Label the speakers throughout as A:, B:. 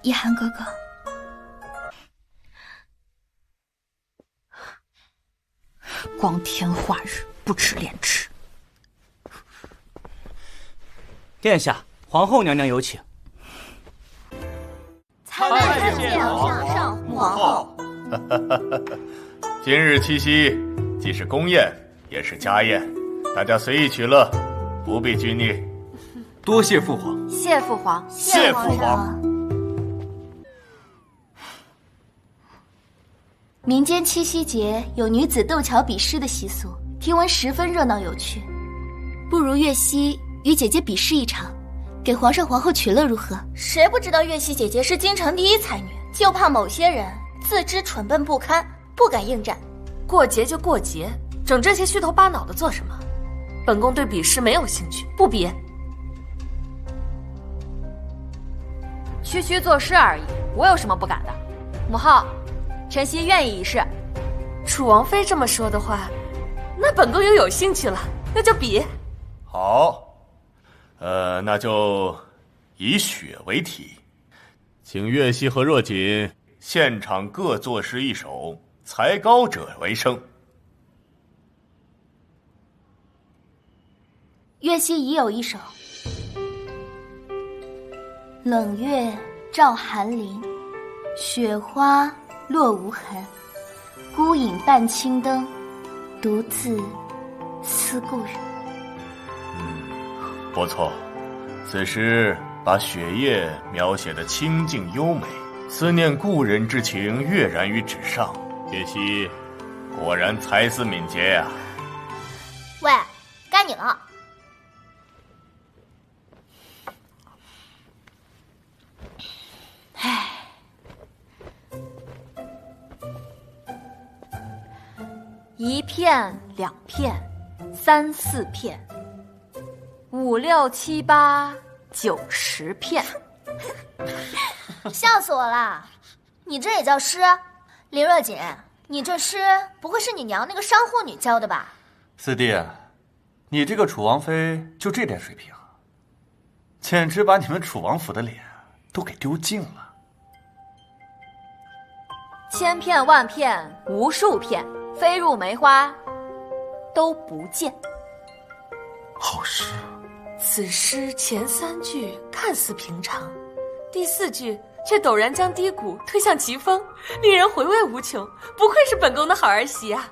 A: 一涵哥哥。光天化日，不吃廉耻。
B: 殿下，皇后娘娘有请。
C: 参拜见上皇后。
D: 今日七夕，既是宫宴，也是家宴，大家随意取乐，不必拘泥。
E: 多谢父皇。
C: 谢父皇。
D: 谢父皇。
A: 民间七夕节有女子斗桥比诗的习俗，听闻十分热闹有趣。不如月夕与姐姐比试一场，给皇上皇后取乐如何？谁不知道月夕姐姐是京城第一才女，就怕某些人自知蠢笨不堪，不敢应战。
C: 过节就过节，整这些虚头巴脑的做什么？本宫对比试没有兴趣，不比。区区作诗而已，我有什么不敢的？母后，臣妾愿意一试。楚王妃这么说的话，那本宫又有兴趣了，那就比。
D: 好，那就以雪为题，请岳熙和若锦现场各作诗一首，才高者为胜。
A: 月夕已有一首：冷月照寒林，雪花落无痕，孤影伴青灯，独自思故人。
D: 不错，此诗把雪夜描写得清静优美，思念故人之情跃然于纸上。岳熙果然才思敏捷呀！
A: 喂，该你了。唉，
C: 一片两片三四片，五六七八九十片。
A: 笑死我了！你这也叫诗？林若锦，你这诗不会是你娘那个商户女教的吧？
E: 四弟，你这个楚王妃就这点水平，简直把你们楚王府的脸都给丢尽了。
C: 千片万片无数片，飞入梅花都不见。
E: 好诗。
C: 此诗前三句看似平常，第四句却陡然将低谷推向奇峰，令人回味无穷。不愧是本宫的好儿媳啊！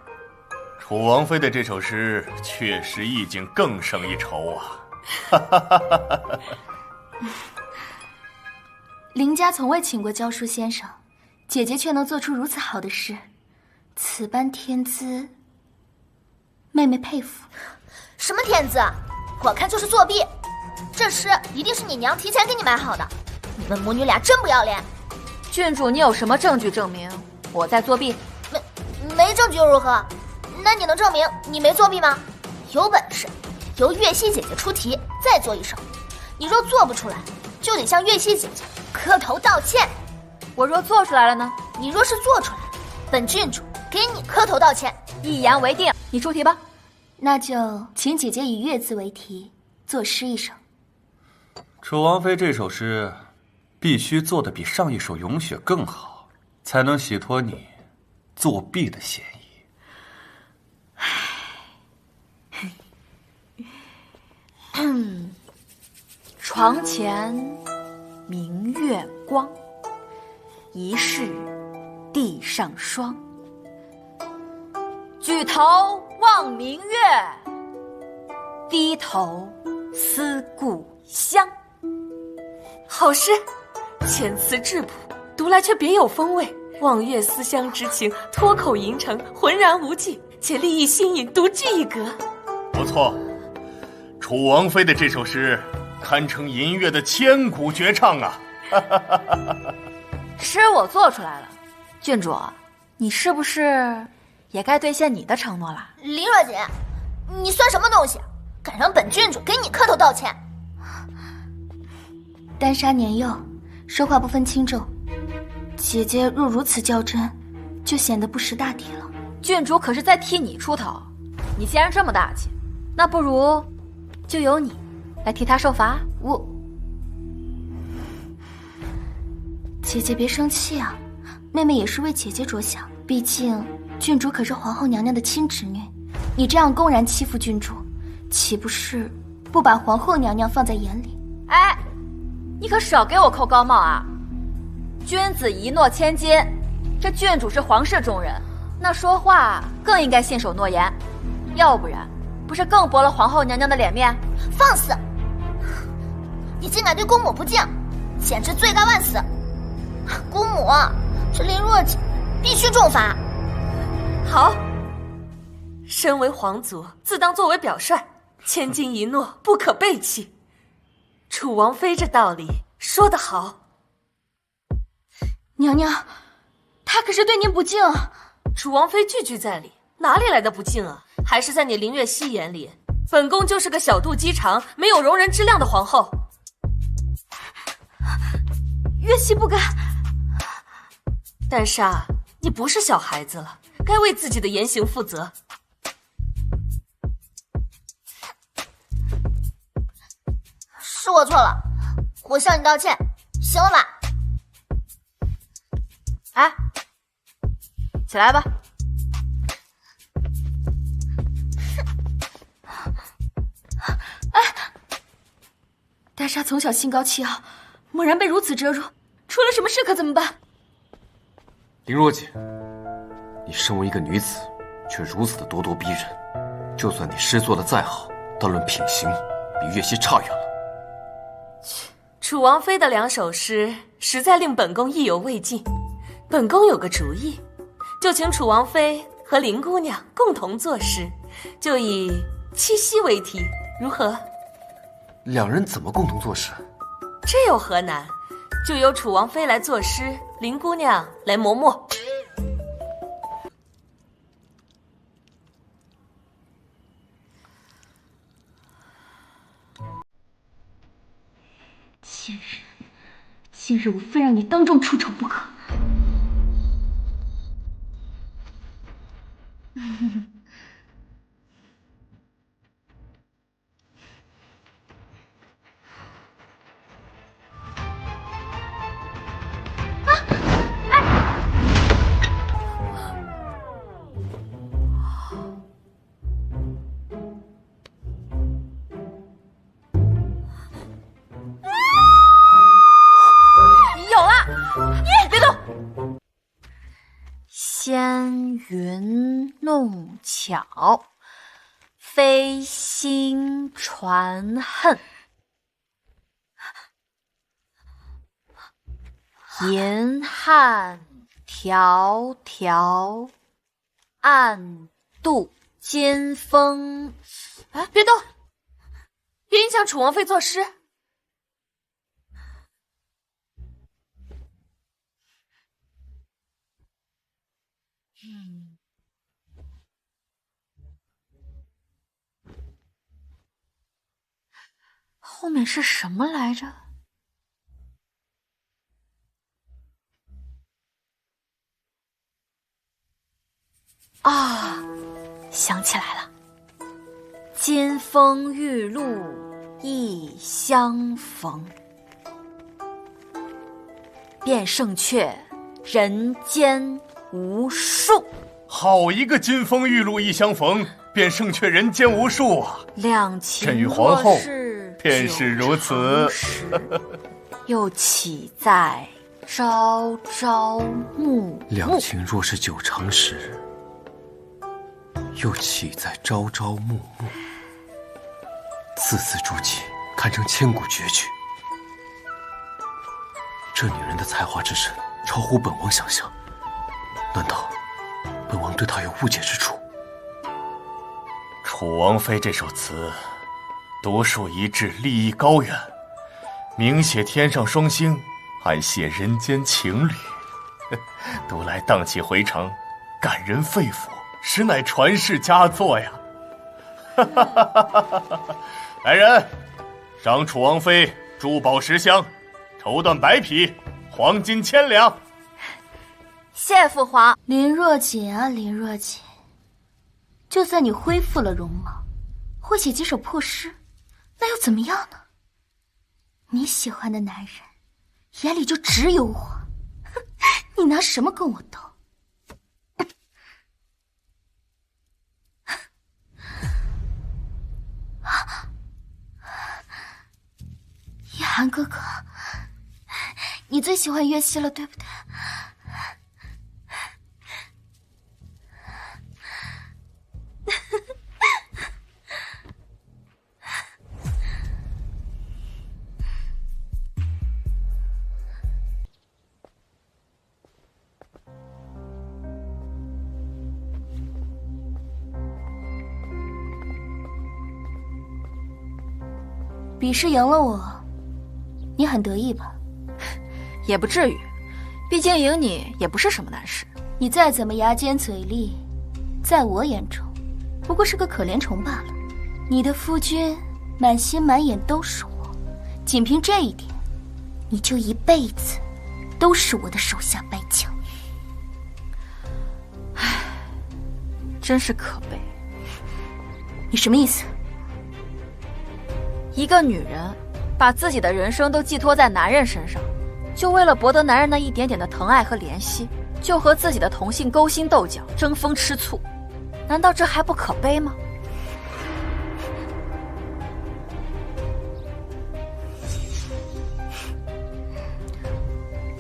D: 楚王妃的这首诗确实意境更胜一筹啊！
A: 林家从未请过教书先生，姐姐却能做出如此好的诗，此般天资，妹妹佩服。什么天资？我看就是作弊。这诗一定是你娘提前给你买好的，你们母女俩真不要脸。
C: 郡主，你有什么证据证明我在作弊？
A: 没证据又如何？那你能证明你没作弊吗？有本事由月熙姐姐出题，再做一首。你若做不出来，就得向月熙姐姐磕头道歉。
C: 我若做出来了呢？
A: 你若是做出来，本郡主给你磕头道歉。
C: 一言为定，你出题吧。
A: 那就请姐姐以月字为题，作诗一首。
E: 楚王妃这首诗必须做得比上一首咏雪更好，才能洗脱你作弊的嫌
C: 疑。床前明月光，疑是地上霜。举头望明月，低头思故乡。好诗，遣词质朴，读来却别有风味。望月思乡之情脱口吟成，浑然无际，且立意新颖，独具一格。
D: 不错，楚王妃的这首诗堪称吟月的千古绝唱啊！
C: 诗我做出来了，郡主，你是不是也该兑现你的承诺了？
A: 林若锦，你算什么东西？敢让本郡主给你磕头道歉？丹莎年幼，说话不分轻重，姐姐若如此较真，就显得不识大体了。
C: 郡主可是在替你出头，你既然这么大气，那不如就由你来替她受罚。
A: 姐姐别生气啊，妹妹也是为姐姐着想，毕竟郡主可是皇后娘娘的亲侄女，你这样公然欺负郡主，岂不是不把皇后娘娘放在眼里？
C: 哎，你可少给我扣高帽啊！君子一诺千金，这郡主是皇室中人，那说话更应该信守诺言，要不然不是更驳了皇后娘娘的脸面？
A: 放肆！你竟敢对姑母不敬，简直罪该万死！姑母，这林若姐必须重罚。
C: 好，身为皇族，自当作为表率，千金一诺，不可背弃。楚王妃这道理说得好。
A: 娘娘，她可是对您不敬。
C: 楚王妃句句在理，哪里来的不敬啊？还是在你林月熙眼里，本宫就是个小肚鸡肠、没有容人之量的皇后。
A: 月熙不该。
C: 但是你不是小孩子了，该为自己的言行负责。
A: 是我错了，我向你道歉，行了吧？
C: 哎，起来吧。
A: 哎，大沙从小心高气傲，猛然被如此折辱，出了什么事可怎么办？
F: 林若姐，你身为一个女子，却如此的咄咄逼人，就算你诗作的再好，但论品行，比月熙差远了。
C: 楚王妃的2首诗实在令本宫意犹未尽，本宫有个主意，就请楚王妃和林姑娘共同作诗，就以七夕为题，如何
F: ？2人怎么共同作诗？
C: 这有何难？就由楚王妃来作诗，林姑娘来磨墨。
A: 今日我非让你当众出丑不可。
C: 纤云弄巧，飞星传恨。银汉迢迢，暗度金风。哎，别动，别影响楚王妃作诗。后面是什么来着？啊，想起来了，金风玉露一相逢，便胜却人间无数。
D: 好一个金风玉露一相逢，便胜却人间无数啊！
C: 两情
D: 朕与皇后便
C: 是
D: 如此，
C: 又岂在朝朝暮暮？
F: 两情若是久长时，又岂在朝朝暮暮？字字珠玑，堪称千古绝句。这女人的才华之深，超乎本王想象。难道本王对她有误解之处？
D: 楚王妃这首词，独树一帜，立意高远，明写天上双星，暗写人间情侣，读来荡气回肠，感人肺腑，实乃传世佳作呀！来人，赏楚王妃珠宝10箱，绸缎100匹，黄金1000两。
C: 谢父皇。
A: 林若锦啊，林若锦，就算你恢复了容貌，会写几首破诗，那又怎么样呢？你喜欢的男人眼里就只有我，你拿什么跟我斗？叶寒哥哥，你最喜欢月溪了，对不对？比试赢了我，你很得意吧？
C: 也不至于，毕竟赢你也不是什么难事。
A: 你再怎么牙尖嘴利，在我眼中，不过是个可怜虫罢了。你的夫君满心满眼都是我，仅凭这一点，你就一辈子都是我的手下败将。
C: 唉，真是可悲。
A: 你什么意思？
C: 一个女人把自己的人生都寄托在男人身上，就为了博得男人那一点点的疼爱和怜惜，就和自己的同性勾心斗角、争风吃醋，难道这还不可悲吗？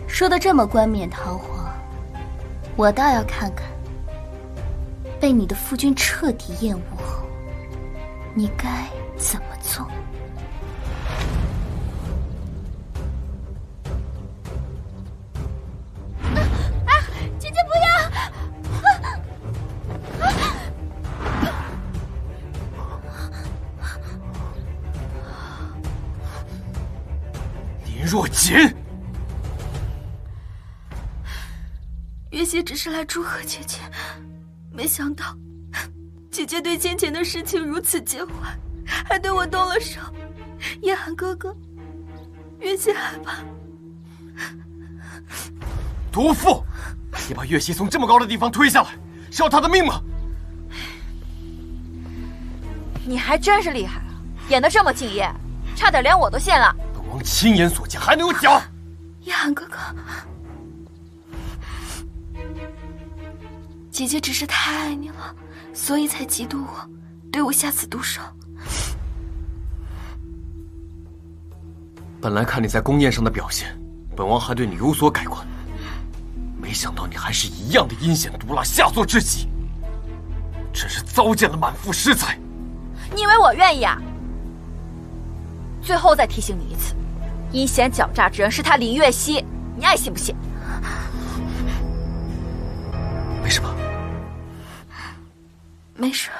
A: 说得这么冠冕堂皇，我倒要看看，被你的夫君彻底厌恶后，你该怎么做。姐姐不要！
F: 林若锦，
A: 月溪只是来祝贺姐姐，没想到姐姐对先前的事情如此介怀，还对我动了手。叶寒哥哥，月溪害怕。
F: 毒妇，你把月溪从这么高的地方推下来，是要她的命吗？
C: 你还真是厉害啊，演得这么敬业，差点连我都陷了。
F: 本王亲眼所见，还能有假？
A: 叶寒哥哥，姐姐只是太爱你了，所以才嫉妒我，对我下此毒手。
F: 本来看你在宫宴上的表现，本王还对你有所改观，没想到你还是一样的阴险毒辣，下作至极，真是糟践了满腹诗才。
C: 你以为我愿意啊？最后再提醒你一次，阴险狡诈之人是他林月溪，你爱信不信？
F: 没什么，
A: 没事。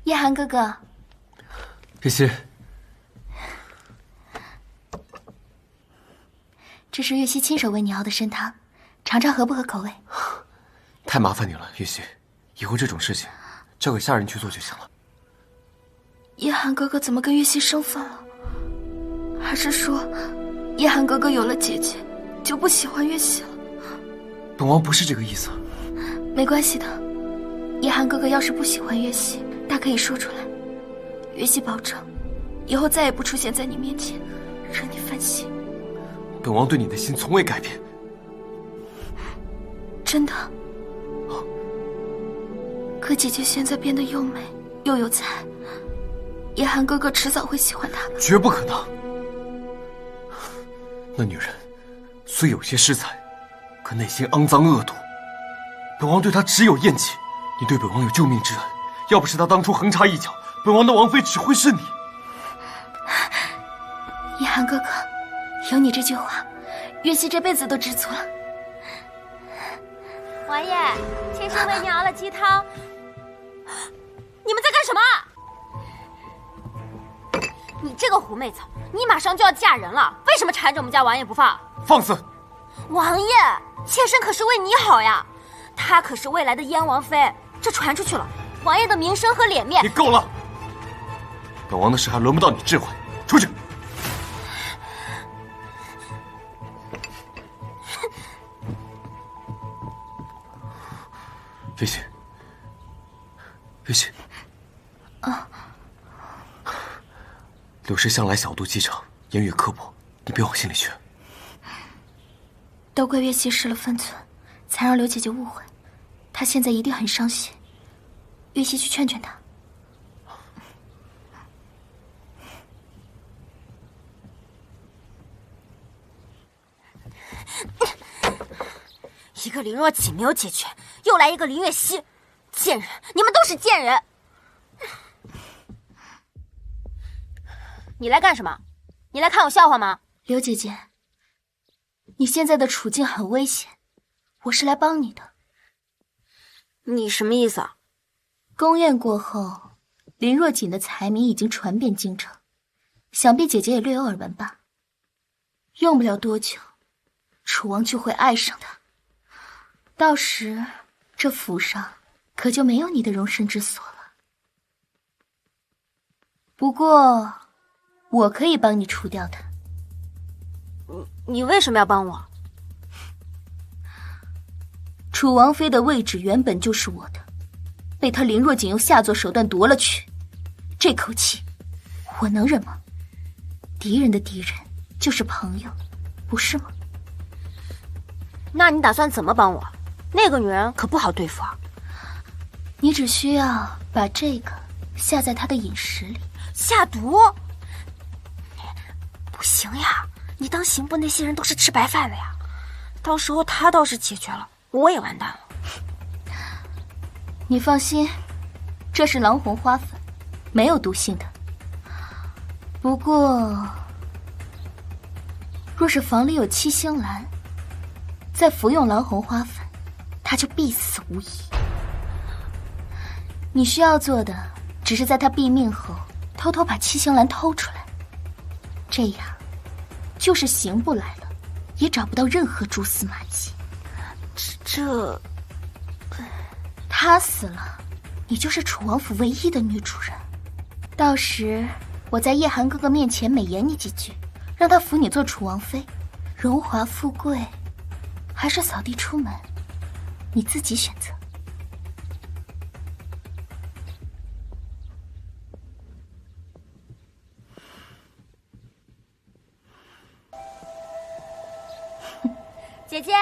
A: 叶寒哥哥，
F: 月溪，
A: 这是月溪亲手为你熬的参汤，尝尝合不合口味。
F: 太麻烦你了，月溪，以后这种事情交给下人去做就行了。
A: 叶寒哥哥怎么跟月溪生分了？还是说，叶寒哥哥有了姐姐，就不喜欢月溪了？
F: 本王不是这个意思。
A: 没关系的，叶寒哥哥要是不喜欢月溪，大可以说出来。月溪保证，以后再也不出现在你面前，惹你烦心。
F: 本王对你的心从未改变。
A: 真的。可姐姐现在变得又美又有才，叶寒哥哥迟早会喜欢她的。
F: 绝不可能。那女人虽有些诗才，可内心肮脏恶毒。本王对她只有厌弃。你对本王有救命之恩，要不是她当初横插一脚，本王的王妃只会是你。
A: 叶寒哥哥，有你这句话，月溪这辈子都知足了。
G: 王爷，妾身为您熬了鸡汤。你们在干什么？你这个狐媚草，你马上就要嫁人了，为什么缠着我们家王爷不放？
F: 放肆！
G: 王爷，妾身可是为你好呀，她可是未来的燕王妃，这传出去了，王爷的名声和脸面……
F: 你够了！本王的事还轮不到你智慧，出去！月溪，月溪，柳氏向来小肚鸡肠，言语刻薄，你别往心里去。
A: 都怪月溪失了分寸，才让刘姐姐误会。她现在一定很伤心。月溪去劝劝她。
G: 一个林若锦没有解决，又来一个林月溪，贱人！你们都是贱人！你来干什么？你来看我笑话吗？
A: 刘姐姐，你现在的处境很危险，我是来帮你的。
G: 你什么意思啊？
A: 宫宴过后，林若锦的才名已经传遍京城，想必姐姐也略有耳闻吧。用不了多久，楚王就会爱上她。到时，这府上可就没有你的容身之所了。不过，我可以帮你除掉他。
G: 你为什么要帮我？
A: 楚王妃的位置原本就是我的，被他林若锦用下作手段夺了去，这口气我能忍吗？敌人的敌人就是朋友，不是吗？
G: 那你打算怎么帮我？那个女人可不好对付啊。
A: 你只需要把这个下在她的饮食里。
G: 下毒？不行呀，你当刑部那些人都是吃白饭的呀，到时候她倒是解决了，我也完蛋了。
A: 你放心，这是狼红花粉，没有毒性的。不过，若是房里有七星兰，再服用狼红花粉，他就必死无疑。你需要做的，只是在他毙命后，偷偷把七星兰偷出来。这样，就是刑部来了，也找不到任何蛛丝马迹。他死了，你就是楚王府唯一的女主人。到时，我在叶寒哥哥面前美言你几句，让他扶你做楚王妃，荣华富贵，还是扫地出门，你自己选择。
G: 姐姐，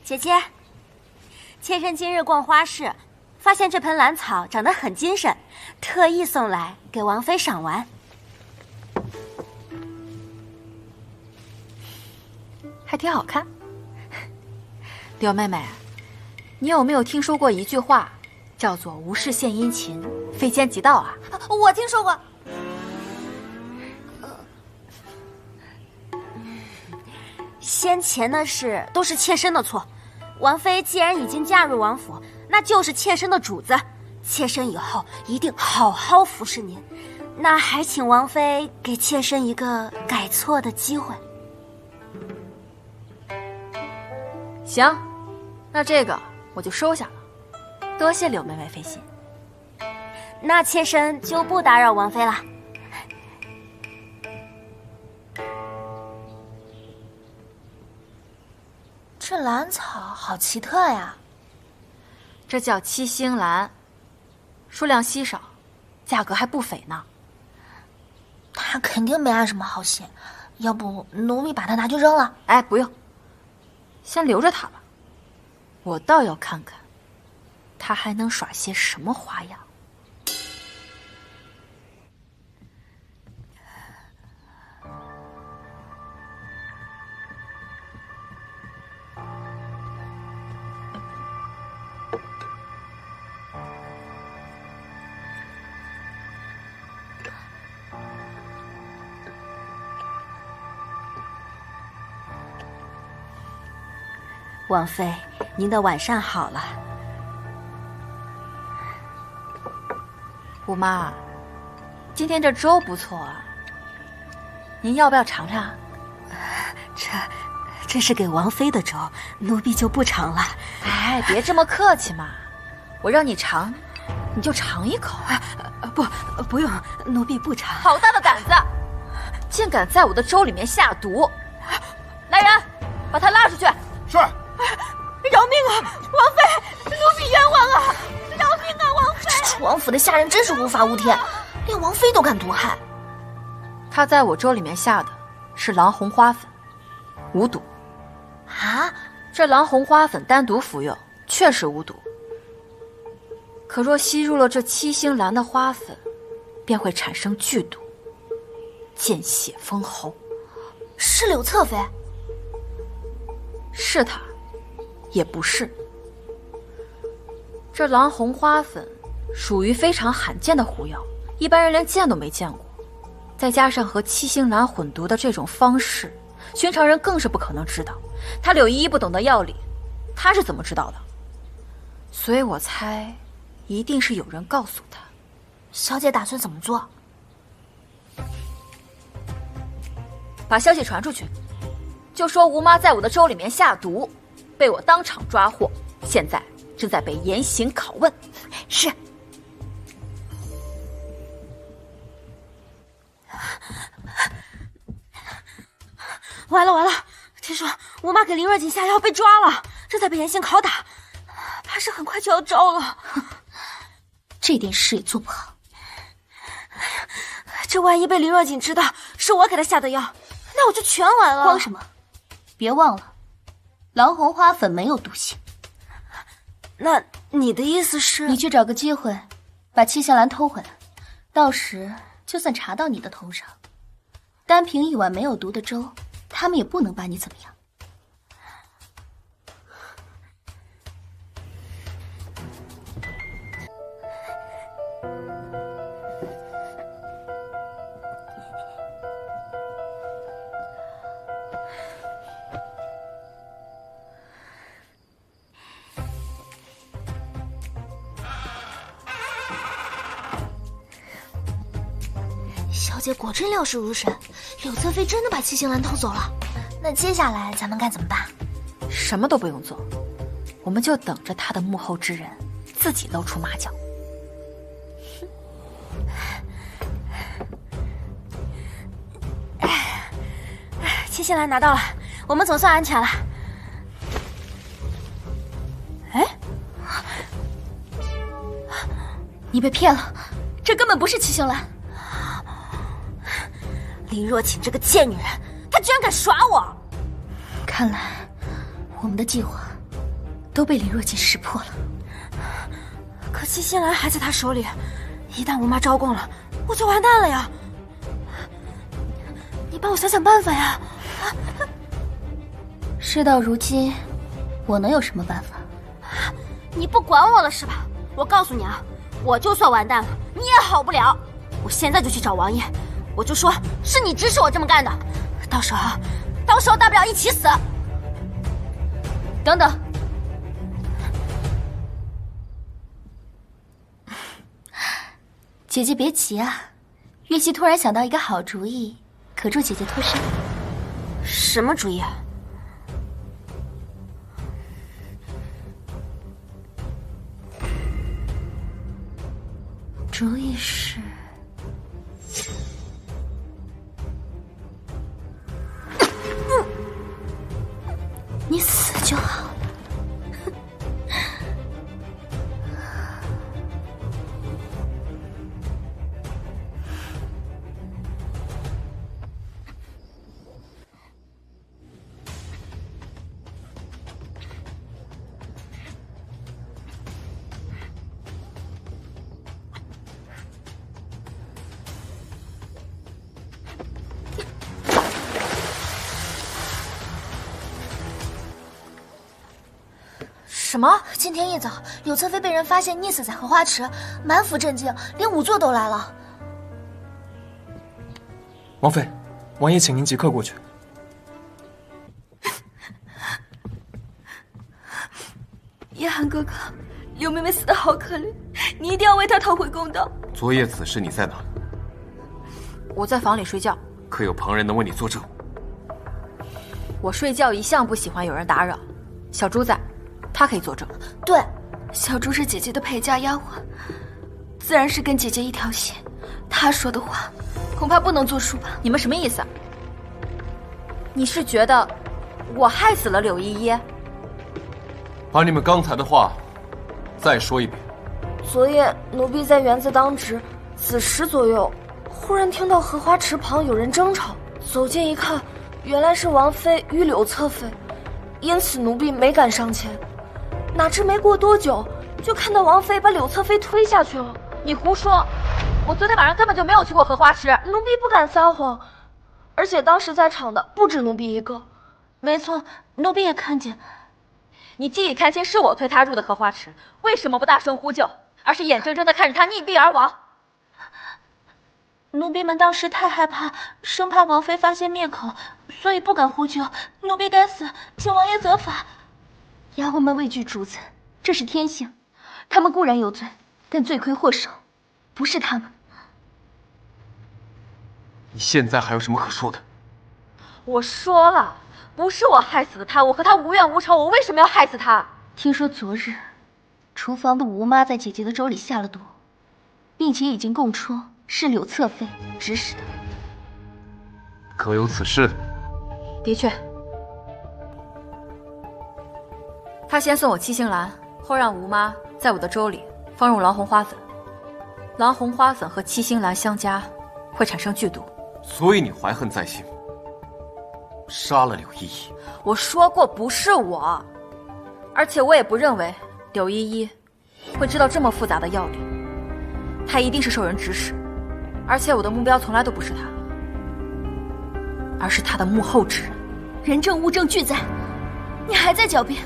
G: 姐姐，妾身今日逛花市，发现这盆兰草长得很精神，特意送来给王妃赏玩。
C: 还挺好看。柳妹妹，你有没有听说过一句话，叫做无事献殷勤，非奸即盗啊？
G: 我听说过。先前的事都是妾身的错，王妃既然已经嫁入王府，那就是妾身的主子，妾身以后一定好好服侍您。那还请王妃给妾身一个改错的机会。
C: 行，那这个我就收下了，多谢柳妹妹费心。
G: 那妾身就不打扰王妃了。
A: 这兰草好奇特呀，
C: 这叫七星兰，数量稀少，价格还不菲呢。
A: 他肯定没安什么好心，要不奴婢把它拿去扔了？
C: 哎，不用，先留着它吧。我倒要看看，他还能耍些什么花样。
G: 王妃，您的晚膳好了。
C: 姑妈，今天这粥不错啊，您要不要尝尝？
G: 这是给王妃的粥，奴婢就不尝了。
C: 哎，别这么客气嘛，我让你尝，你就尝一口。
G: 不用，奴婢不尝。
C: 好大的胆子，竟敢在我的粥里面下毒！来人，把他拉出去。
D: 是。
G: 饶命啊，王妃，奴婢冤枉啊！饶命啊，王妃！
A: 楚王府的下人真是无法无天，
G: 连王妃都敢毒害。
C: 他在我粥里面下的是狼红花粉，无毒。
G: 啊？
C: 这狼红花粉单独服用确实无毒，可若吸入了这七星兰的花粉，便会产生剧毒，见血封喉。
G: 是柳侧妃？
C: 是他，也不是。这狼红花粉属于非常罕见的狐药，一般人连见都没见过。再加上和七星兰混毒的这种方式，寻常人更是不可能知道。他柳依依不懂得药理，他是怎么知道的？所以我猜，一定是有人告诉他。
G: 小姐打算怎么做？
C: 把消息传出去，就说吴妈在我的粥里面下毒，被我当场抓获，现在正在被严刑拷问。
G: 是。完了完了！听说吴妈给林若锦下药被抓了，正在被严刑拷打，怕是很快就要招了。
A: 这点事也做不好。
G: 这万一被林若锦知道是我给她下的药，那我就全完了。
A: 慌什么？别忘了，狼红花粉没有毒性。
G: 那你的意思是？
A: 你去找个机会，把七星兰偷回来，到时就算查到你的头上，单凭一碗没有毒的粥，他们也不能把你怎么样。
G: 小姐果真料事如神，柳侧妃真的把七星兰偷走了。那接下来咱们该怎么办？
C: 什么都不用做，我们就等着他的幕后之人自己露出马脚。
G: 七星兰拿到了，我们总算安全了。
A: 哎，你被骗了，这根本不是七星兰。
G: 林若锦这个贱女人，她居然敢耍我！
A: 看来我们的计划都被林若锦识破了。
G: 可七星兰还在她手里，一旦吴妈招供了，我就完蛋了呀！你帮我想想办法呀！
A: 事到如今，我能有什么办法？
G: 你不管我了是吧？我告诉你啊，我就算完蛋了，你也好不了。我现在就去找王爷。我就说是你指使我这么干的，到时候大不了一起死。
A: 等等，姐姐别急啊，月溪突然想到一个好主意，可助姐姐脱身。
G: 什么主意啊？
A: 主意是你死就好了。
G: 什么？今天一早，柳侧妃被人发现溺死在荷花池，满府震惊，连仵作都来了。
H: 王妃，王爷请您即刻过去。
I: 叶寒哥哥，柳妹妹死得好可怜，你一定要为她讨回公道。
F: 昨夜此时你在哪？
C: 我在房里睡觉。
F: 可有旁人能为你作证？
C: 我睡觉一向不喜欢有人打扰。小猪在。他可以作证。
I: 对，小猪是姐姐的陪嫁丫鬟，自然是跟姐姐一条心。她说的话，恐怕不能作数吧？
C: 你们什么意思啊？你是觉得我害死了柳依依？
F: 把你们刚才的话再说一遍。
I: 昨夜奴婢在园子当值，子时左右，忽然听到荷花池旁有人争吵，走近一看，原来是王妃与柳侧妃，因此奴婢没敢上前。哪知没过多久，就看到王妃把柳侧妃推下去了。
C: 你胡说！我昨天晚上根本就没有去过荷花池。
I: 奴婢不敢撒谎，而且当时在场的不止奴婢一个。
G: 没错，奴婢也看见。
C: 你既已看清是我推他入的荷花池，为什么不大声呼救，而是眼睁睁地看着他溺毙而亡？
G: 奴婢们当时太害怕，生怕王妃发现灭口，所以不敢呼救。奴婢该死，请王爷责罚。
A: 丫鬟们畏惧主子，这是天性。他们固然有罪，但罪魁祸首不是他们。
F: 你现在还有什么可说的？
C: 我说了，不是我害死的他，我和他无怨无仇，我为什么要害死他？
A: 听说昨日厨房的吴妈在姐姐的粥里下了毒，并且已经供出是柳侧妃指使的。
F: 可有此事？
C: 的确，他先送我七星兰，后让吴妈在我的粥里放入狼红花粉。狼红花粉和七星兰相加，会产生剧毒。
F: 所以你怀恨在心，杀了柳依依。
C: 我说过不是我，而且我也不认为柳依依会知道这么复杂的药理，她一定是受人指使。而且我的目标从来都不是他，而是他的幕后之人。
A: 人证物证俱在，你还在狡辩？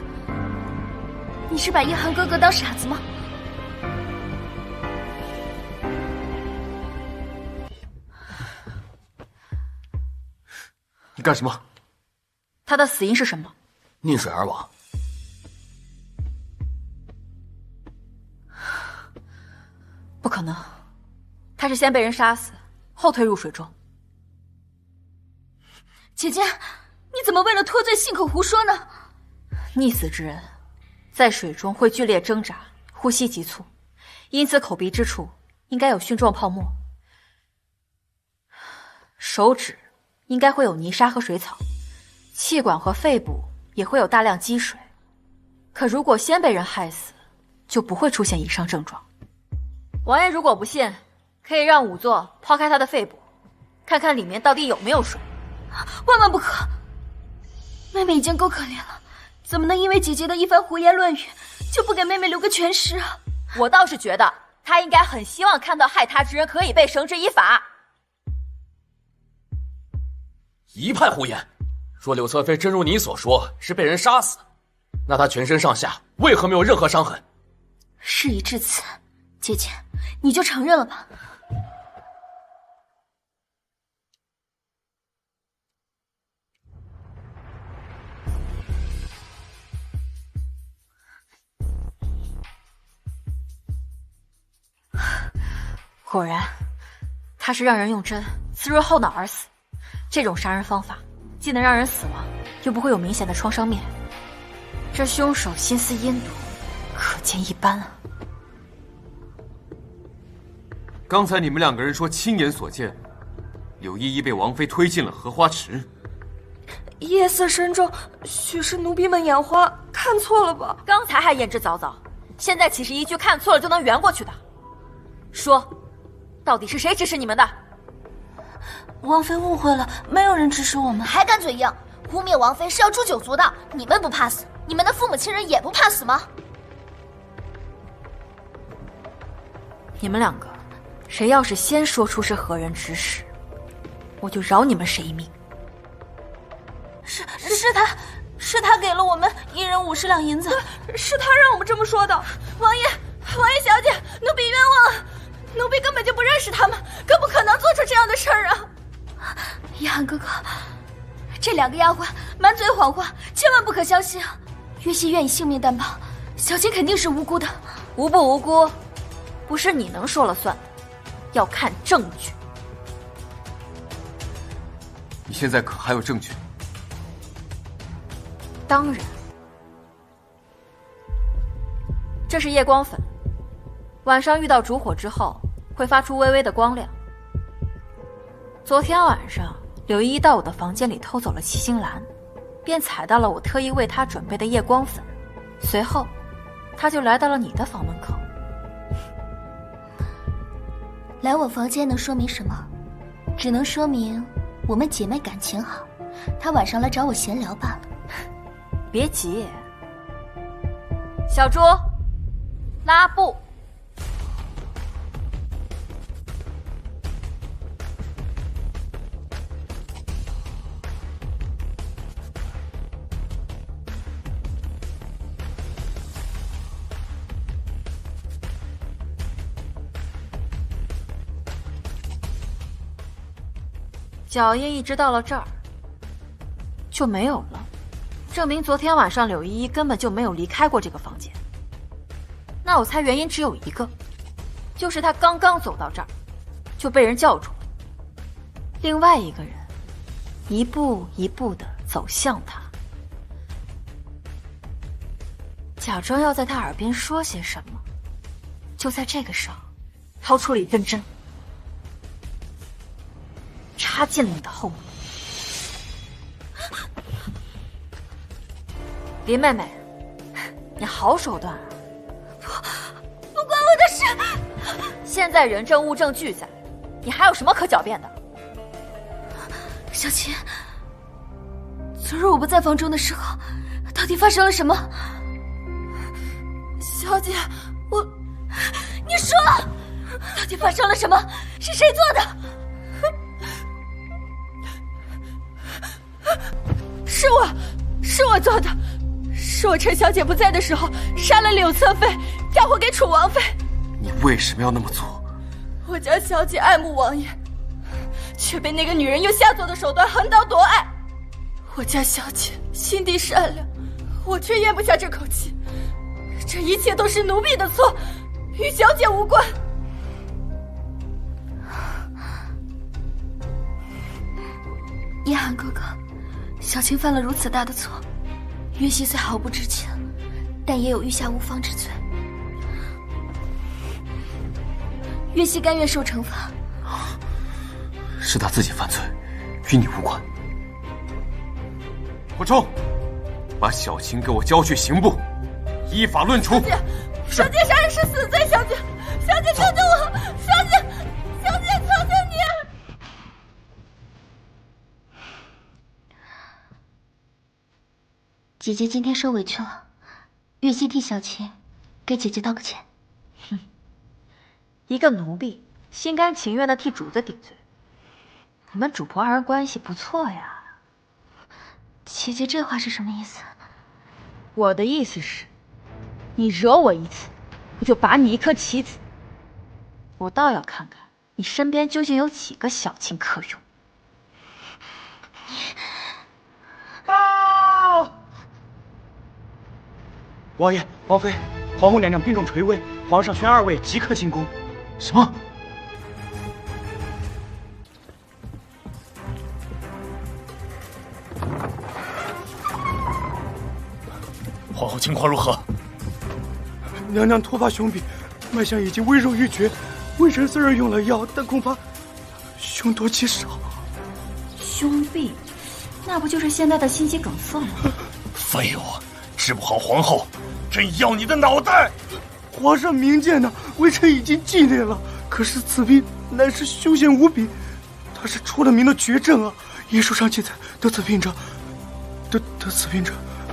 A: 你是把叶寒哥哥当傻子吗？
F: 你干什么？
C: 他的死因是什么？
F: 溺水而亡。
C: 不可能。他是先被人杀死，后推入水中。
A: 姐姐，你怎么为了脱罪信口胡说呢？
C: 溺死之人在水中会剧烈挣扎，呼吸急促，因此口鼻之处应该有蕈状泡沫，手指应该会有泥沙和水草，气管和肺部也会有大量积水。可如果先被人害死，就不会出现以上症状。王爷如果不信，可以让仵作抛开他的肺部，看看里面到底有没有水。
A: 万万不可！妹妹已经够可怜了，怎么能因为姐姐的一番胡言乱语，就不给妹妹留个全尸啊？
C: 我倒是觉得他应该很希望看到害他之人可以被绳之以法。
F: 一派胡言！若柳侧妃真如你所说是被人杀死，那她全身上下为何没有任何伤痕？
A: 事已至此，姐姐，你就承认了吧。
C: 果然，他是让人用针刺入后脑而死。这种杀人方法既能让人死亡，又不会有明显的创伤面。这凶手心思阴毒，可见一斑啊！
F: 刚才你们两个人说亲眼所见，柳依依被王妃推进了荷花池。
I: 夜色深重，许是奴婢们眼花，看错了吧？
C: 刚才还言之凿凿，现在岂是一句看错了就能圆过去的？说，到底是谁指使你们的？
G: 王妃误会了，没有人指使我们。
A: 还敢嘴硬，污蔑王妃是要诛九族的。你们不怕死，你们的父母亲人也不怕死吗？
C: 你们两个，谁要是先说出是何人指使，我就饶你们谁一命。
G: 是他给了我们一人50两银子，
I: 是他让我们这么说的。王爷小姐，奴婢冤枉，奴婢根本就不认识他们，更不可能做出这样的事儿啊！
A: 叶寒哥哥，这两个丫鬟满嘴谎话，千万不可相信啊！月溪愿以性命担保，小姐肯定是无辜的。
C: 无不无辜，不是你能说了算的，要看证据。
F: 你现在可还有证据？
C: 当然，这是夜光粉，晚上遇到烛火之后会发出微微的光亮。昨天晚上柳依依到我的房间里偷走了七星兰，便踩到了我特意为她准备的夜光粉，随后她就来到了你的房门口。
A: 来我房间能说明什么？只能说明我们姐妹感情好。她晚上来找我闲聊罢了。
C: 别急，小猪，拉布。脚印一直到了这儿就没有了，证明昨天晚上柳依依根本就没有离开过这个房间。那我猜原因只有一个，就是她刚刚走到这儿就被人叫住了，另外一个人一步一步地走向她，假装要在她耳边说些什么。就在这个时候，掏出了一根针，插进了你的后面。林妹妹，你好手段啊！
A: 不关我的事。
C: 现在人证物证俱在，你还有什么可狡辩的？
A: 小琴，昨日我不在房中的时候，到底发生了什么？小姐，你说，到底发生了什么？是谁做的？是我做的，是我趁小姐不在的时候杀了柳侧妃，嫁祸给楚王妃。
F: 你为什么要那么做？
A: 我家小姐爱慕王爷，却被那个女人用下作的手段横刀夺爱。我家小姐心地善良，我却咽不下这口气。这一切都是奴婢的错，与小姐无关。叶寒哥哥，小青犯了如此大的错，月溪虽毫不知情，但也有御下无方之罪。月溪甘愿受惩罚。
F: 是他自己犯罪，与你无关。火冲，把小青给我交去刑部，依法论处。
A: 小姐杀人是死罪，小姐救救我！小姐，求求你！姐姐今天受委屈了，月溪替小琴给姐姐道个歉。
C: 哼，一个奴婢心甘情愿地替主子顶罪，你们主仆二人关系不错呀。
A: 姐姐这话是什么意思？
C: 我的意思是，你惹我一次，我就拔你一颗棋子。我倒要看看你身边究竟有几个小妾可用。
B: 报！王爷、王妃，皇后娘娘病重垂危，皇上宣二位即刻进宫。
F: 什么？
D: 皇后情况如何？
J: 娘娘突发凶病，脉象已经微弱欲绝。微臣虽然用了药，但恐怕凶多吉少。
C: 凶病，那不就是现在的心肌梗塞吗？
D: 废物，治不好皇后，朕要你的脑袋！
J: 皇上明鉴呢，微臣已经尽力了。可是此病乃是凶险无比，它是出了名的绝症啊！医书上记载，得此病者，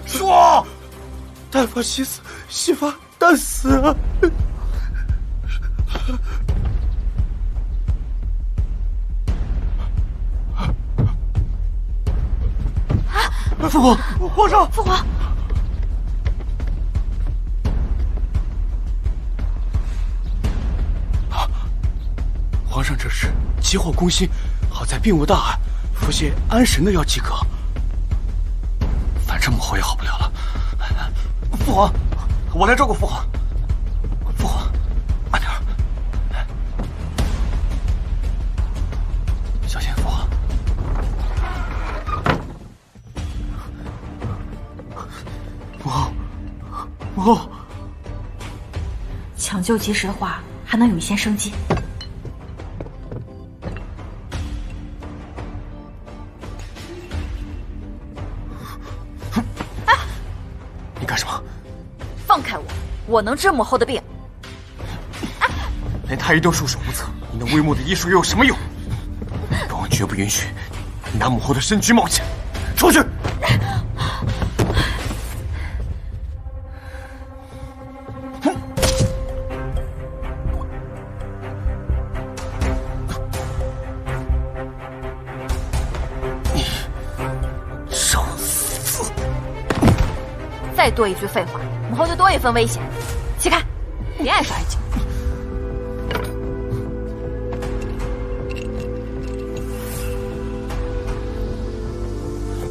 D: 说，
J: 旦发夕死，夕发旦死啊！
F: 父皇，
J: 皇上，
C: 父皇，
J: 皇上这是急火攻心，好在并无大碍，服些安神的药即可。反正母后也好不了了。
F: 父皇，我来照顾父皇。父皇，慢点。小心，父皇。母后，
C: 抢救及时的话，还能有一线生机。
F: 你干什么？
C: 放开我！我能治母后的病。
F: 连太医都束手无策，你那微末的医术又有什么用？本王绝不允许你拿母后的身躯冒险！出去！你找死！
C: 再多一句废话，母后就多一分危险。起开，别碍手碍脚。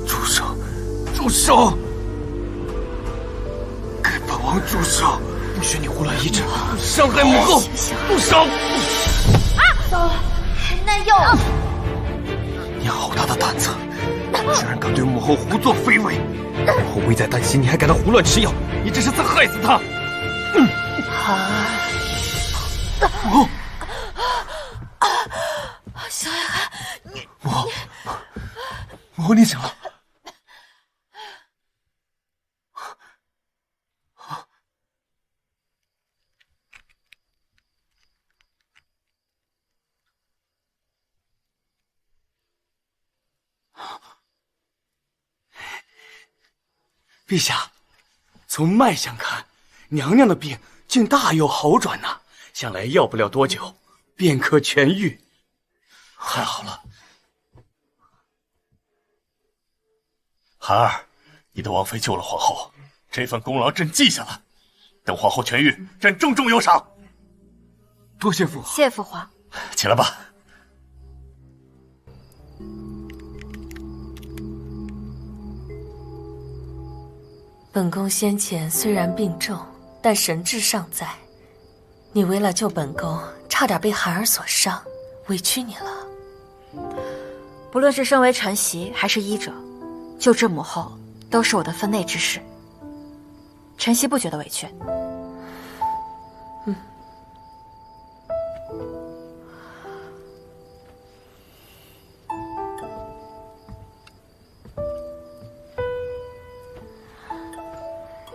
F: 住手！住手！给本王住手！不许你胡乱医治，伤害母后！住手！
A: 糟了，那药……
F: 你好大的胆子，居然敢对母后胡作非为！母后危在旦夕，你还敢胡乱吃药，你这是在害死她！
C: 孩儿，
F: 母后，
C: 小孩，
F: 母后，母后，你醒了。
J: 陛下，从脉象看，娘娘的病竟大有好转呐，想来要不了多久，便可痊愈。
D: 太好了，孩儿，你的王妃救了皇后，这份功劳朕记下了。等皇后痊愈，朕重重有赏。
F: 多谢父皇。
C: 谢父皇。
D: 起来吧。
C: 本宫先前虽然病重，但神智尚在。你为了救本宫，差点被孩儿所伤，委屈你了。不论是身为臣媳还是医者，救治母后都是我的分内之事。臣媳不觉得委屈。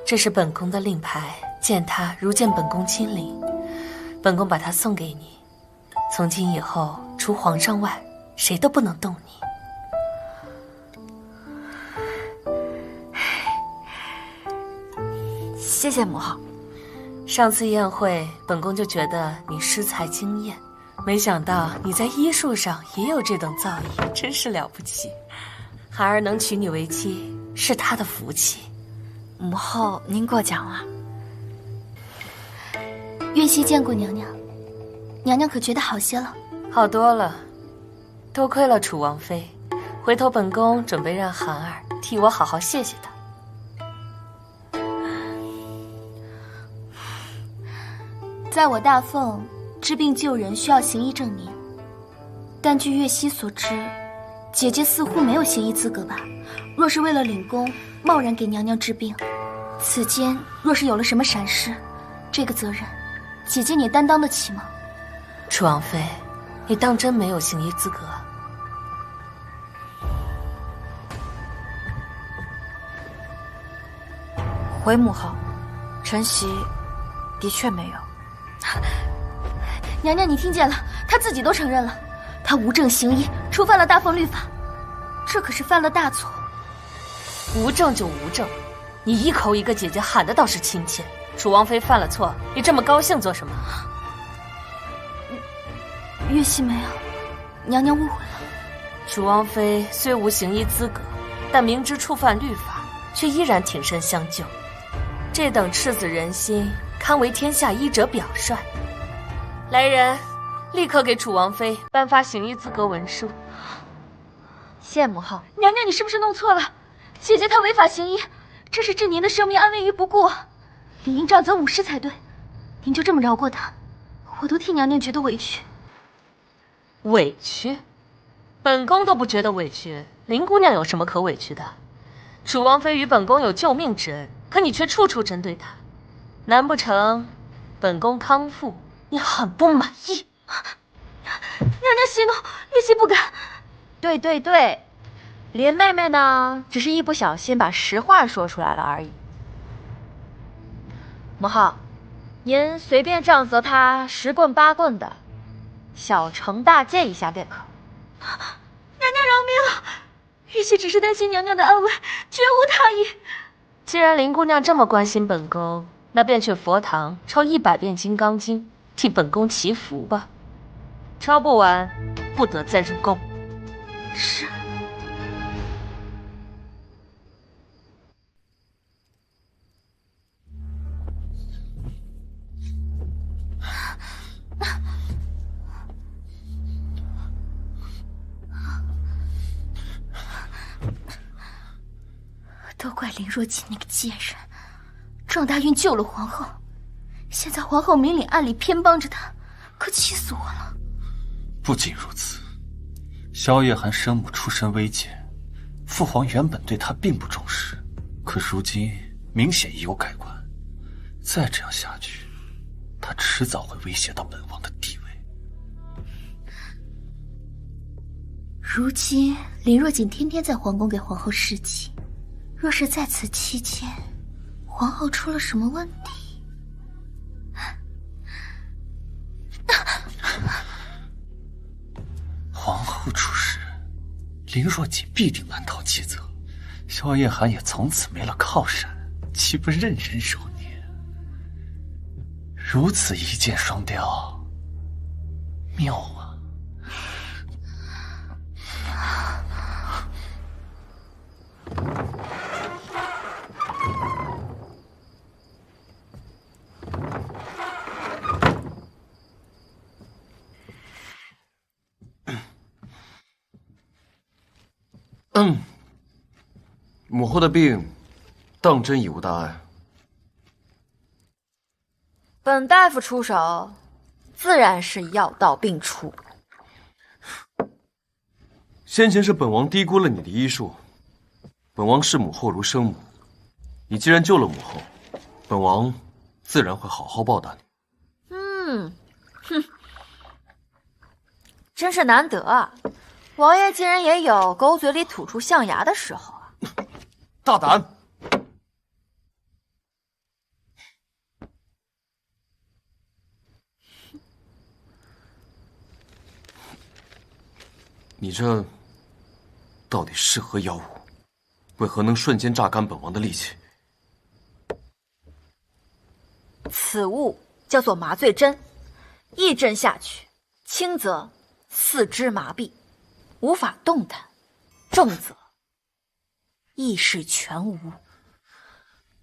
C: 这是本宫的令牌，见它如见本宫亲临。本宫把它送给你，从今以后，除皇上外，谁都不能动你。谢谢母后。上次宴会，本宫就觉得你诗才惊艳，没想到你在医术上也有这等造诣，真是了不起。孩儿能娶你为妻，是他的福气。母后，您过奖了。
A: 月夕见过娘娘，娘娘可觉得好些了？
C: 好多了，多亏了楚王妃，回头本宫准备让涵儿替我好好谢谢她。
A: 在我大凤治病救人需要行医证明，但据月夕所知，姐姐似乎没有行医资格吧？若是为了领功，贸然给娘娘治病，此间若是有了什么闪失，这个责任，姐姐你担当得起吗？
C: 楚王妃，你当真没有行医资格？回母后，臣媳的确没有。
A: 娘娘，你听见了，她自己都承认了，她无证行医，触犯了大凤律法，这可是犯了大错。
C: 无证就无证，你一口一个姐姐喊的倒是亲切。楚王妃犯了错，你这么高兴做什么？
A: 月夕没有，娘娘误会了。
C: 楚王妃虽无行医资格，但明知触犯律法，却依然挺身相救，这等赤子仁心，堪为天下医者表率。来人，立刻给楚王妃颁发行医资格文书。谢母后。
A: 娘娘，你是不是弄错了？姐姐她违法行医，这是置您的生命安危于不顾，理应杖责5师才对。您就这么饶过她，我都替娘娘觉得委屈。
C: 委屈？本宫都不觉得委屈，林姑娘有什么可委屈的？楚王妃与本宫有救命之恩，可你却处处针对她，难不成本宫康复你很不满意？
A: 娘娘息怒，月夕不敢。
K: 对对对，林妹妹呢，只是一不小心把实话说出来了而已。母后，您随便杖责她10棍8棍的，小惩大戒一下便可。
I: 娘娘饶命！玉玺只是担心娘娘的安危，绝无他意。
K: 既然林姑娘这么关心本宫，那便去佛堂抄100遍《金刚经》，替本宫祈福吧。抄不完，不得再入宫。
I: 是。
A: 都怪林若锦那个贱人，撞大运救了皇后，现在皇后明里暗里偏帮着她，可气死我了。
E: 不仅如此，萧夜寒生母出身微贱，父皇原本对她并不重视，可如今明显已有改观。再这样下去，她迟早会威胁到本王的地位。
A: 如今林若锦天天在皇宫给皇后侍祭，若是在此期间皇后出了什么问题，
E: 皇后出事，林若锦必定难逃其责，萧夜寒也从此没了靠山，岂不任人揉捏？如此一箭双雕，妙啊！
F: 母后的病，当真已无大碍。
C: 本大夫出手，自然是药到病除。
F: 先前是本王低估了你的医术，本王视母后如生母，你既然救了母后，本王自然会好好报答你。
C: 真是难得啊！王爷竟然也有狗嘴里吐出象牙的时候啊！
F: 大胆！你这到底是何妖物？为何能瞬间榨干本王的力气？
C: 此物叫做麻醉针，一针下去，轻则四肢麻痹，无法动弹；重则意识全无，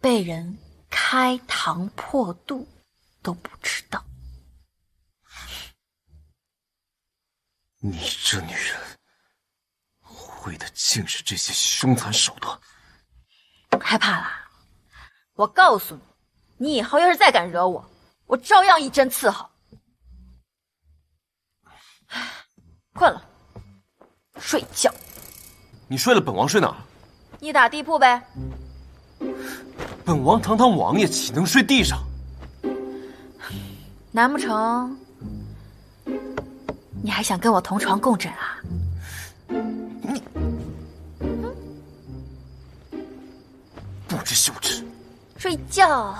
C: 被人开膛破肚都不知道。
F: 你这女人，会的竟是这些凶残手段。
C: 害怕啦？我告诉你，你以后要是再敢惹我，我照样一针伺候。困了，睡觉。
F: 你睡了，本王睡哪儿？
C: 你打地铺呗。
F: 本王堂堂王爷岂能睡地上？
C: 难不成你还想跟我同床共枕啊？
F: 你不知羞耻！
C: 睡觉。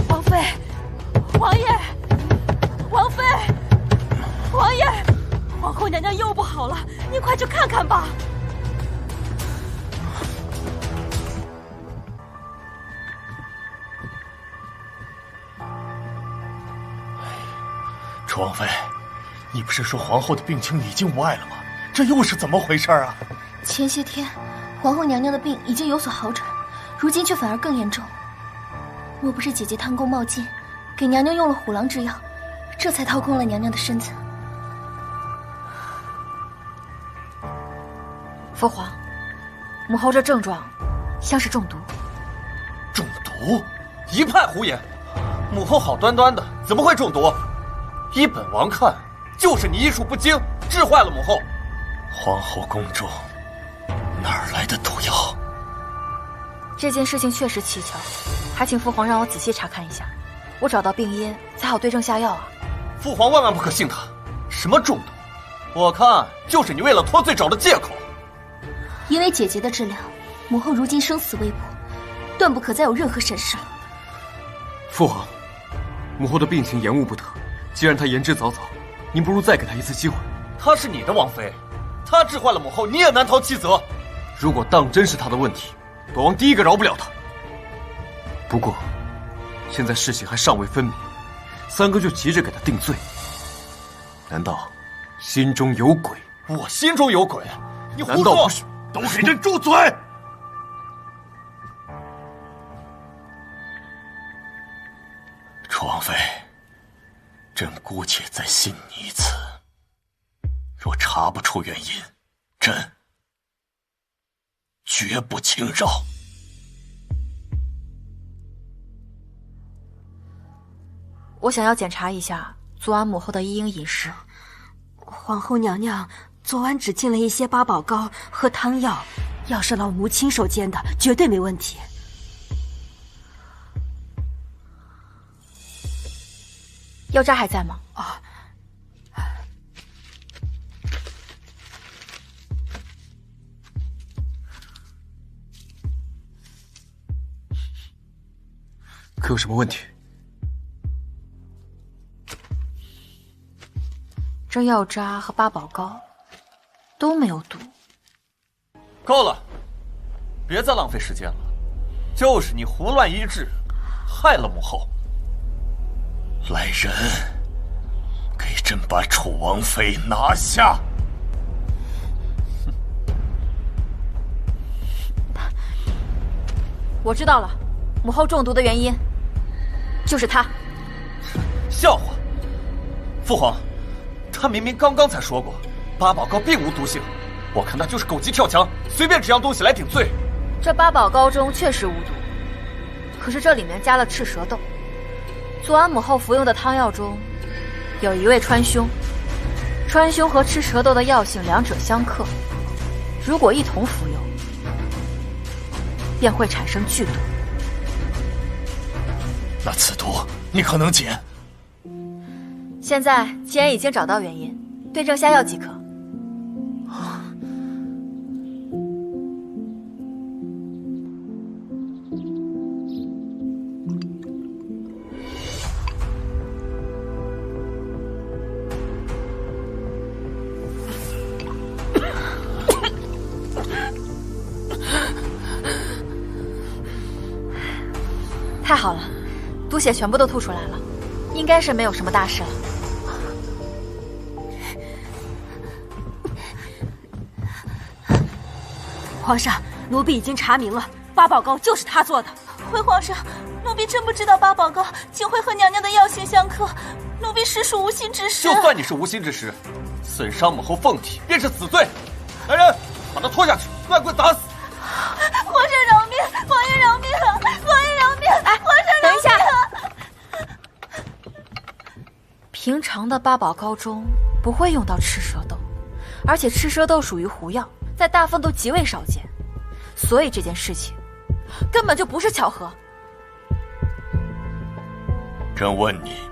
C: 王妃，王爷，王妃，王爷，皇后娘娘又不好了，你快去看看吧。
D: 楚王妃，你不是说皇后的病情已经无碍了吗？这又是怎么回事啊？
A: 前些天皇后娘娘的病已经有所好转，如今却反而更严重。若不是姐姐贪功冒进，给娘娘用了虎狼之药，这才掏空了娘娘的身子。
C: 父皇，母后这症状像是中毒。
E: 中毒？一派胡言！母后好端端的，怎么会中毒？依本王看，就是你医术不精，治坏了母后。
D: 皇后宫中哪儿来的毒药？
C: 这件事情确实蹊跷，还请父皇让我仔细查看一下，我找到病因才好对症下药啊。
E: 父皇万万不可信他，什么中毒？我看就是你为了脱罪找的借口。
A: 因为姐姐的治疗，母后如今生死未卜，断不可再有任何闪失了。
F: 父皇，母后的病情延误不得，既然她言之凿凿，您不如再给她一次机会。
E: 她是你的王妃，她治坏了母后，你也难逃其责。
F: 如果当真是她的问题，本王第一个饶不了她。不过，现在事情还尚未分明，三哥就急着给她定罪，难道心中有鬼？
E: 我心中有鬼？你胡说！
F: 难道不是？
D: 都给朕住嘴！楚王妃，朕姑且再信你一次。若查不出原因，朕绝不轻饶。
C: 我想要检查一下昨晚母后的一应饮食。
G: 皇后娘娘昨晚只进了一些八宝糕和汤药，要是老奴亲手煎的，绝对没问题。
C: 药渣还在吗？
G: 啊，
F: 可有什么问题？
C: 这药渣和八宝糕都没有毒。
E: 够了，别再浪费时间了。就是你胡乱医治，害了母后。
D: 来人，给朕把楚王妃拿下！
C: 我知道了，母后中毒的原因就是他。
E: 笑话！父皇，他明明刚刚才说过，八宝糕并无毒性。我看他就是狗急跳墙，随便指样东西来顶罪。
C: 这八宝糕中确实无毒，可是这里面加了赤蛇豆。昨晚母后服用的汤药中，有一味川芎，川芎和赤蛇豆的药性两者相克，如果一同服用，便会产生剧毒。
D: 那此毒你可能解？
C: 现在既然已经找到原因，对症下药即可。太好了，毒血全部都吐出来了，应该是没有什么大事了。
G: 皇上，奴婢已经查明了，八宝糕就是他做的。
A: 回皇上，奴婢真不知道八宝糕竟会和娘娘的药性相克，奴婢实属无心之失。
E: 就算你是无心之失，损伤母后凤体便是死罪。来人，把他拖下去，乱棍打死！
A: 皇上饶命！皇爷饶命！皇爷饶命！
C: 哎，
A: 皇上饶命！
C: 等一下，平常的八宝糕中不会用到赤蛇豆，而且赤蛇豆属于狐药，在大奉都极为少见，所以这件事情根本就不是巧合。
D: 朕问你，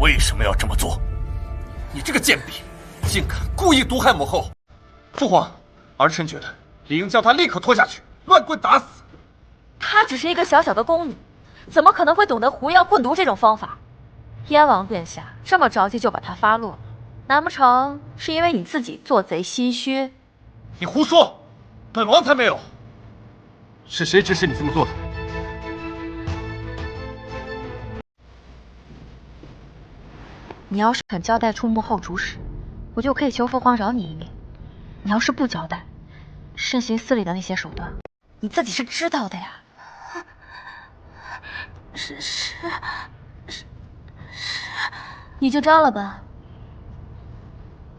D: 为什么要这么做？
E: 你这个贱婢，竟敢故意毒害母后！
B: 父皇，儿臣觉得理应将她立刻拖下去，乱棍打死。
K: 她只是一个小小的宫女，怎么可能会懂得狐药混毒这种方法？燕王殿下这么着急就把她发落，难不成是因为你自己做贼心虚？
B: 你胡说，本王才没有。
F: 是谁指使你这么做的？
K: 你要是肯交代出幕后主使，我就可以求父皇饶你一命。你要是不交代，慎行司里的那些手段，你自己是知道的呀。
A: 是，
K: 你就招了吧。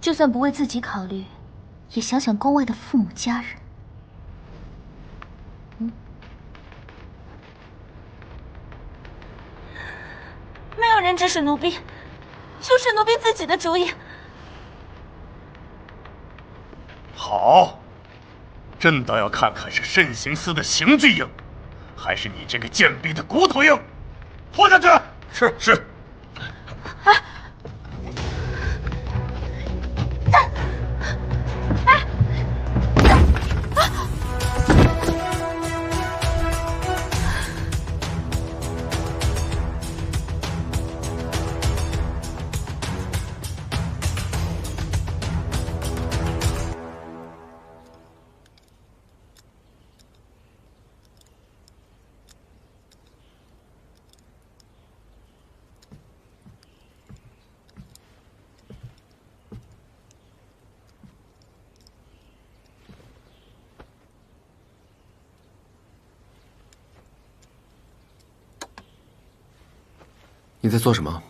K: 就算不为自己考虑，也想想宫外的父母家人。
A: 没有人指使奴婢，就是奴婢自己的主意。
D: 好，朕倒要看看是慎刑司的刑具硬，还是你这个贱婢的骨头硬。拖下去。是。
F: 你在做什么？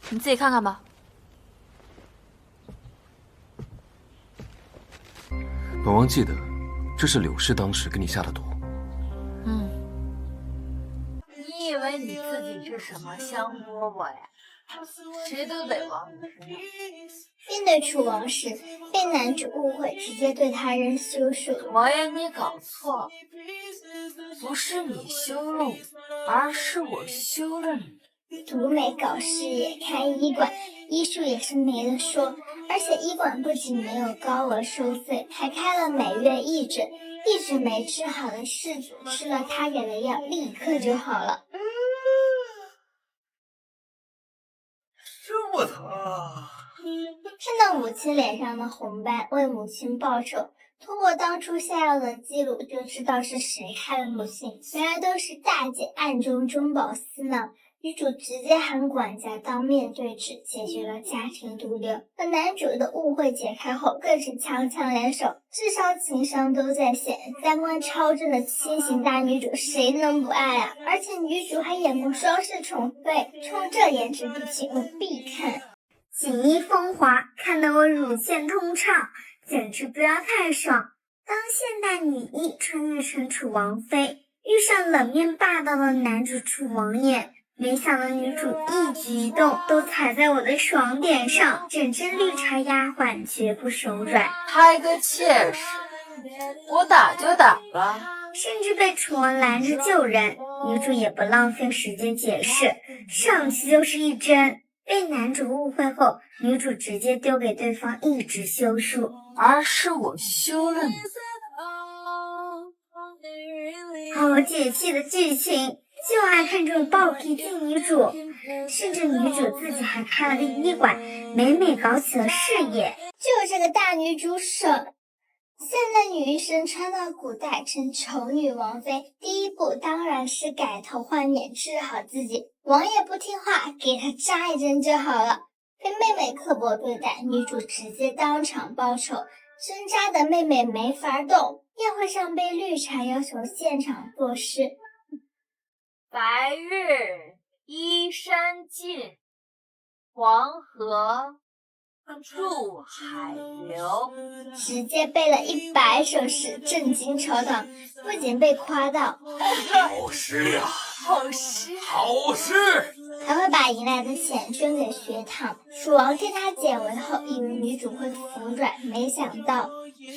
C: 你自己看看吧。
F: 本王记得，这是柳氏当时给你下的毒。
K: 你以为你自己是什么香饽饽呀？谁都得往你身上。
L: 面对楚王时，被男主误会，直接对他人羞辱。
K: 王爷，你搞错了，不是你羞辱我，而是我羞了你。
L: 独美搞事业，开医馆，医术也是没得说。而且医馆不仅没有高额收费，还开了每月义诊，一直没治好的事主吃了他给的药，立刻就好了。
J: 这么疼啊！
L: 看到母亲脸上的红斑，为母亲报仇。通过当初下药的记录，就知道是谁害了母亲。原来都是大姐暗中中饱私囊。女主直接喊管家当面对质，解决了家庭毒瘤。和男主的误会解开后，更是强强联手，智商情商都在线，三观超正的清醒大女主，谁能不爱啊？而且女主还演过双世宠妃，冲这颜值不行，我必看。锦衣风华，看得我乳腺通畅，简直不要太爽。当现代女一穿越成楚王妃，遇上冷面霸道的男主楚王爷。没想到女主一举一动都踩在我的爽点上，整只绿茶丫鬟绝不手软。
K: 拍个切实，我打就打吧。
L: 甚至被楚王拦着救人，女主也不浪费时间解释，上去就是一针。被男主误会后，女主直接丢给对方一纸休书，
K: 而是我休了你。
L: 好解气的剧情，就爱看这种暴脾气女主，甚至女主自己还开了个医馆，美美搞起了事业。就这个大女主省。现代女医生穿到古代成丑女王妃，第一步当然是改头换脸治好自己。王爷不听话，给他扎一针就好了。被妹妹刻薄对待，女主直接当场报仇，针扎的妹妹没法动。宴会上被绿茶要求现场作诗。
K: 白日依山尽，黄河入海流。
L: 直接背了100首诗，震惊朝堂。不仅被夸到
D: 好诗呀，
K: 好诗，
D: 好诗，
L: 还会把赢来的钱捐给学堂。蜀王替他解围后，以为女主会服软，没想到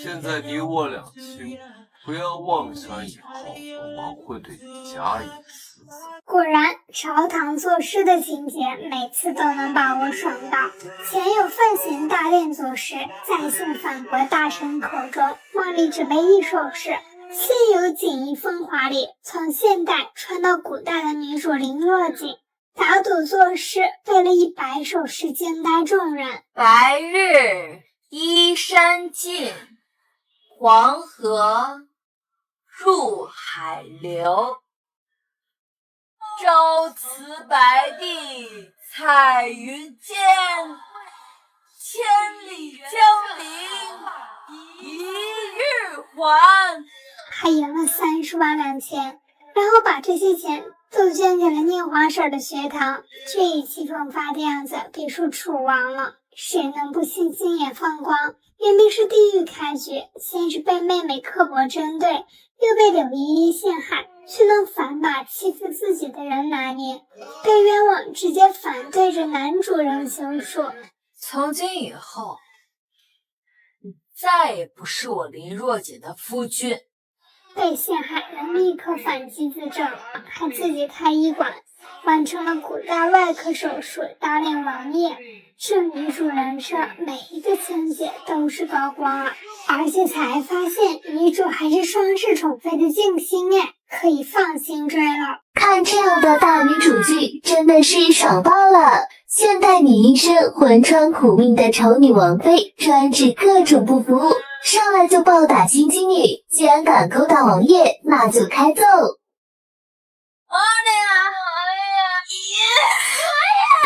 F: 现在你我两清，不要妄想以后本王会对你加以思索。
L: 果然，朝堂作诗的情节每次都能把我爽到。前有范闲大殿作诗，在线反驳大臣口中茉莉只背一首诗；现有锦衣风华里从现代传到古代的女主林若锦，打赌作诗背了100首诗，惊呆众人。
K: 白日依山尽，黄河入海流。朝辞白帝彩云间，千里江陵一日还。
L: 还赢了30万两钱，然后把这些钱都捐给了念华婶的学堂。这一气风发的样子，别说楚王了，谁能不信心也放光？明明是地狱开局，先是被妹妹刻薄针对，又被柳依依陷害，却能反把欺负自己的人拿捏。被冤枉，直接反对着男主人休书。
K: 从今以后，你再也不是我林若锦的夫君。
L: 被陷害人立刻反击自证，还自己开医馆，完成了古代外科手术，打脸王爷。这女主人设每一个情节都是高光了，而且才发现女主还是双世宠妃的静心哎，可以放心追了。
A: 看这样的大女主剧真的是爽爆了！现代女医生魂穿苦命的丑女王妃，专治各种不服务，上来就暴打金鸡女，既然敢勾搭王爷，那就开揍！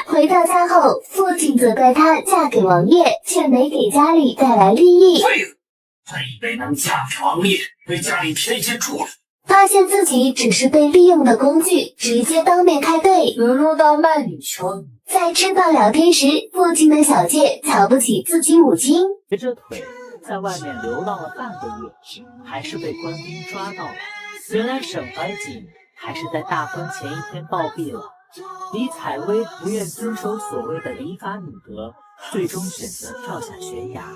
A: 回到家后，父亲责怪她嫁给王爷，却没给家里带来利益。
M: 废子，非得能嫁给王爷，为家里添些助力，
L: 发现自己只是被利用的工具，直接当面开怼。
M: 沦落到卖女穷。
L: 在吃饭聊天时，附近的小介瞧不起自己母亲，
M: 瘸着腿在外面流浪了半个月，还是被官兵抓到了。原来沈怀瑾还是在大婚前一天暴毙了。李采薇不愿遵守所谓的礼法女德，最终选择跳下悬崖。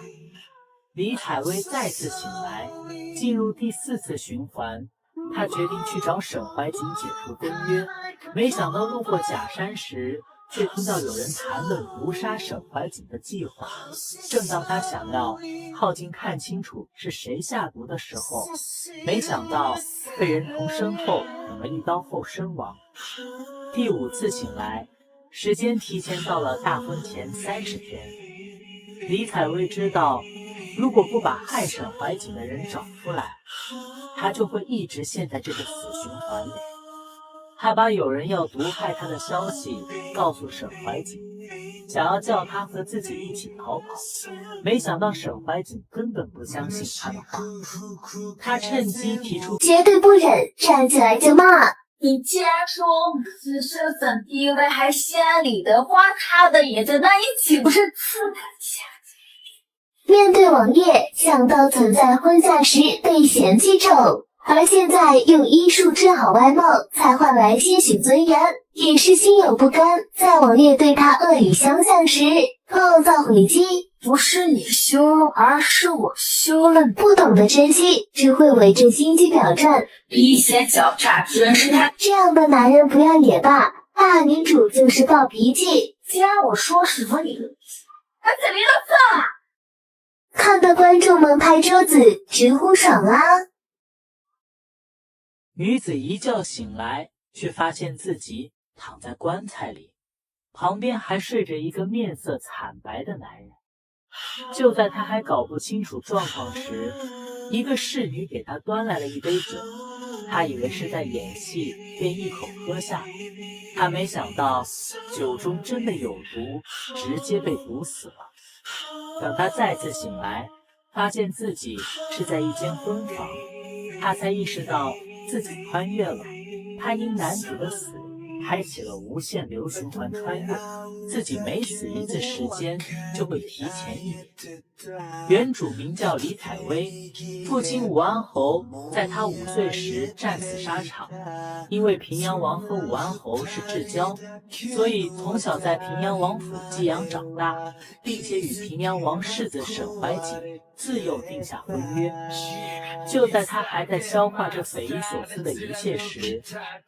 M: 李采薇再次醒来，进入第4次循环。她决定去找沈怀瑾解除婚约，没想到路过假山时，却听到有人谈论毒杀沈怀瑾的计划。正当他想要靠近看清楚是谁下毒的时候，没想到被人从身后捅了一刀后身亡。第5次醒来，时间提前到了大婚前30天。李采薇知道，如果不把害沈怀瑾的人找出来，他就会一直陷在这个死循环里。他把有人要毒害他的消息告诉沈怀瑾，想要叫他和自己一起逃跑。没想到沈怀瑾根本不相信他的话，他趁机提出
L: 绝对不忍，站起来就骂。
M: 你既然说我们自身份地位还先礼的话，他的也在那一起，不是刺他下。
L: 面对王爷，想到曾在婚嫁时被嫌弃丑，而现在用医术治好外貌，才换来些许尊严，也是心有不甘。在王爷对他恶语相向时，暴躁回击。
M: 不是你休了，而是我休了你。
L: 不懂得珍惜，只会围着心机婊转，
M: 避嫌狡诈，居然是他
L: 这样的男人不要也罢。大女主就是暴脾气，
M: 既然我说什么你还怎离了份啊？
L: 看得观众们拍桌子直呼爽啊！
M: 女子一觉醒来，却发现自己躺在棺材里，旁边还睡着一个面色惨白的男人。就在她还搞不清楚状况时，一个侍女给她端来了一杯酒，她以为是在演戏，便一口喝下。她没想到酒中真的有毒，直接被毒死了。等她再次醒来，发现自己是在一间婚房，她才意识到自己穿越了。她因男主的死开启了无限流循环穿越，自己每死一次时间就会提前1年。原主名叫李采薇，父亲武安侯在她5岁时战死沙场。因为平阳王和武安侯是至交，所以从小在平阳王府寄养长大，并且与平阳王世子沈怀瑾自幼定下婚约。就在他还在消化这匪夷所思的一切时，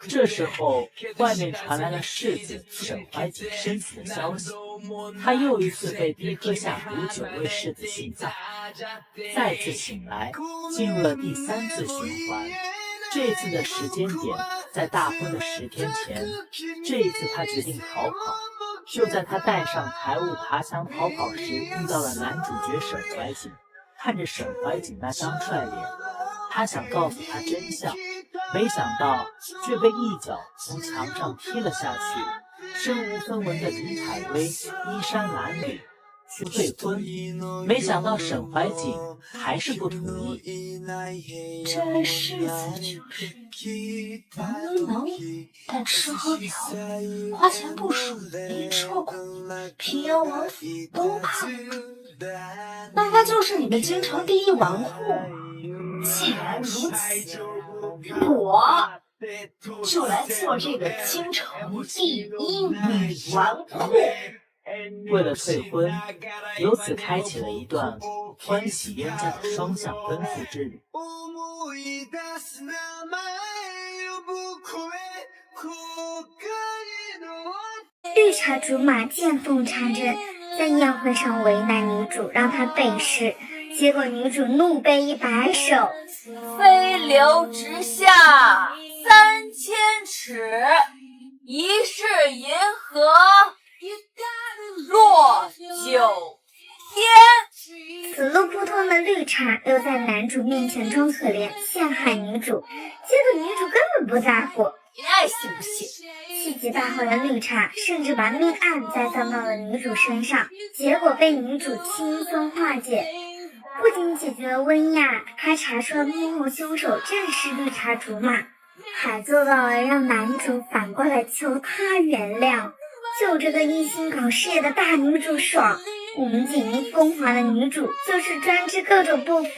M: 这时候外面传来了世子沈怀瑾身死的消息，他又一次被逼喝下毒酒为世子殉葬。再次醒来，进入了第3次循环。这次的时间点在大婚的10天前，这一次他决定逃跑。就在他带上财物爬墙逃跑时，遇到了男主角沈怀瑾。看着沈怀瑾那张帅脸，他想告诉他真相，没想到却被一脚从墙上踢了下去。身无分文的李采薇衣衫褴褛，去退婚，没想到沈怀瑾还是不同意。
I: 这位世子就是能，但吃喝嫖赌，花钱不数，连受苦，平阳王府都怕。那他就是你们京城第1纨绔。既然如此，我就来做这个京城第1女纨绔。
M: 为了退婚，由此开启了一段欢喜冤家的双向奔赴之旅。
L: 绿茶竹马见缝插针，在宴会上为难女主，让她背诗，结果女主怒背一摆手，
C: 飞流直下3000尺，疑是银河若9天。
L: 此路不通的绿茶又在男主面前装可怜，陷害女主，结果女主根本不在乎。
C: 你爱信不信？
L: 气急败坏的绿茶甚至把命案栽赃到了女主身上，结果被女主轻松化解。不仅解决了温亚，还查出了幕后凶手正是绿茶竹马，还做到了让男主反过来求他原谅。就这个一心搞事业的大女主爽，我们锦衣风华的女主就是专治各种不服。